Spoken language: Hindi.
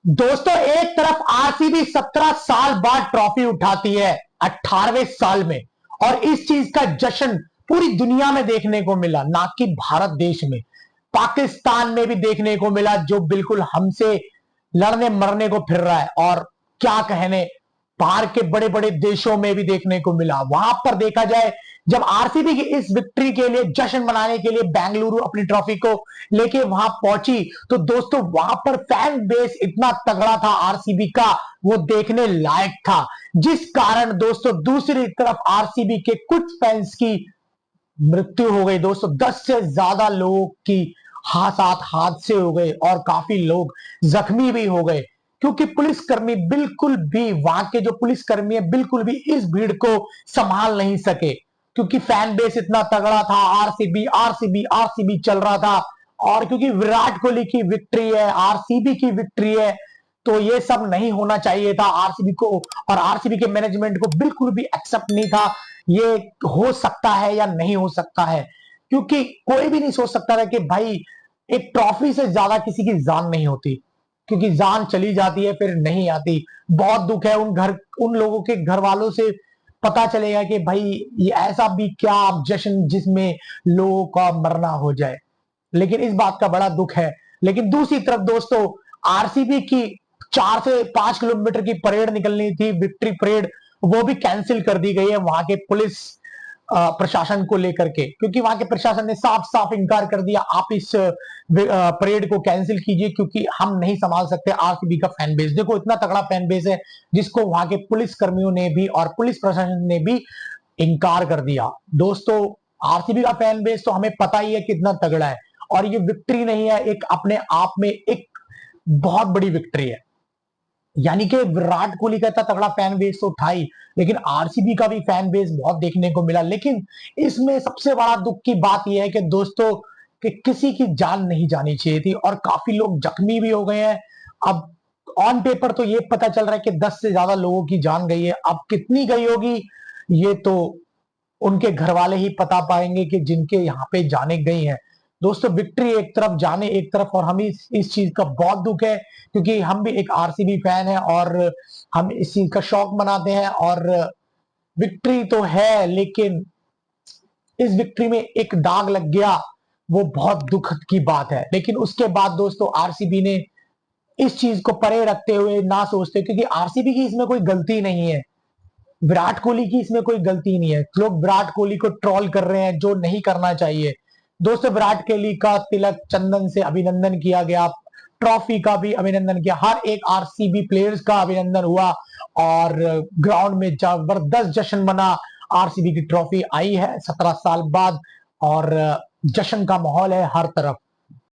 दोस्तों, एक तरफ आरसीबी 17 साल बाद ट्रॉफी उठाती है 18वें साल में, और इस चीज का जश्न पूरी दुनिया में देखने को मिला, ना कि भारत देश में। पाकिस्तान में भी देखने को मिला, जो बिल्कुल हमसे लड़ने मरने को फिर रहा है। और क्या कहने, बाहर के बड़े बड़े देशों में भी देखने को मिला। वहां पर देखा जाए, जब आरसीबी की इस विक्ट्री के लिए जश्न मनाने के लिए बेंगलुरु अपनी ट्रॉफी को लेके वहां पहुंची, तो दोस्तों वहां पर फैन बेस इतना तगड़ा था आरसीबी का, वो देखने लायक था। जिस कारण दोस्तों दूसरी तरफ आरसीबी के कुछ फैंस की मृत्यु हो गई। दोस्तों 10 से ज्यादा लोगों की साथ हादसे हो गए और काफी लोग जख्मी भी हो गए, क्योंकि पुलिसकर्मी बिल्कुल भी, वहां के जो पुलिसकर्मी है बिल्कुल भी इस भीड़ को संभाल नहीं सके, क्योंकि फैन बेस इतना तगड़ा था। आरसीबी आरसीबी आरसीबी चल रहा था, और क्योंकि विराट कोहली की विक्ट्री है, आरसीबी की विक्ट्री है, तो ये सब नहीं होना चाहिए था आरसीबी को। और आरसीबी के मैनेजमेंट को बिल्कुल भी एक्सेप्ट नहीं था ये हो सकता है या नहीं हो सकता है, क्योंकि कोई भी नहीं सोच सकता था कि भाई एक ट्रॉफी से ज्यादा किसी की जान नहीं होती, क्योंकि जान चली जाती है फिर नहीं आती। बहुत दुख है उन लोगों के घर वालों से पता चलेगा कि भाई ये ऐसा भी क्या जश्न जिसमें लोगों का मरना हो जाए, लेकिन इस बात का बड़ा दुख है। लेकिन दूसरी तरफ दोस्तों, आरसीबी की 4 से 5 किलोमीटर की परेड निकलनी थी, विक्ट्री परेड, वो भी कैंसिल कर दी गई है वहां के पुलिस प्रशासन को लेकर के, क्योंकि वहां के प्रशासन ने साफ साफ इनकार कर दिया, आप इस परेड को कैंसिल कीजिए, क्योंकि हम नहीं संभाल सकते आरसीबी का फैन बेस। देखो इतना तगड़ा फैन बेस है, जिसको वहां के पुलिस कर्मियों ने भी और पुलिस प्रशासन ने भी इनकार कर दिया। दोस्तों आरसीबी का फैन बेस तो हमें पता ही है कितना तगड़ा है, और ये विक्ट्री नहीं है, एक अपने आप में एक बहुत बड़ी विक्ट्री है। यानी कि विराट कोहली का इतना तगड़ा फैन बेस तो था ही, लेकिन आरसीबी का भी फैन बेस बहुत देखने को मिला। लेकिन इसमें सबसे बड़ा दुख की बात यह है कि दोस्तों, कि किसी की जान नहीं जानी चाहिए थी, और काफी लोग जख्मी भी हो गए हैं। अब ऑन पेपर तो ये पता चल रहा है कि 10 से ज्यादा लोगों की जान गई है। अब कितनी गई होगी ये तो उनके घर वाले ही पता पाएंगे, कि जिनके यहाँ पे जाने गई हैं। दोस्तों विक्ट्री एक तरफ, जाने एक तरफ, और हमें इस चीज का बहुत दुख है, क्योंकि हम भी एक आरसीबी फैन है और हम इस चीज का शौक मनाते हैं। और विक्ट्री तो है, लेकिन इस विक्ट्री में एक दाग लग गया, वो बहुत दुखद की बात है। लेकिन उसके बाद दोस्तों आरसीबी ने इस चीज को परे रखते हुए, ना सोचते, क्योंकि आरसीबी की इसमें कोई गलती नहीं है, विराट कोहली की इसमें कोई गलती नहीं है। लोग विराट कोहली को ट्रोल कर रहे हैं, जो नहीं करना चाहिए। दोस्तों विराट कोहली का तिलक चंदन से अभिनंदन किया गया, ट्रॉफी का भी अभिनंदन किया, हर एक आरसीबी प्लेयर्स का अभिनंदन हुआ, और ग्राउंड में जबरदस्त जश्न मना। आरसीबी की ट्रॉफी आई है 17 साल बाद, और जश्न का माहौल है हर तरफ।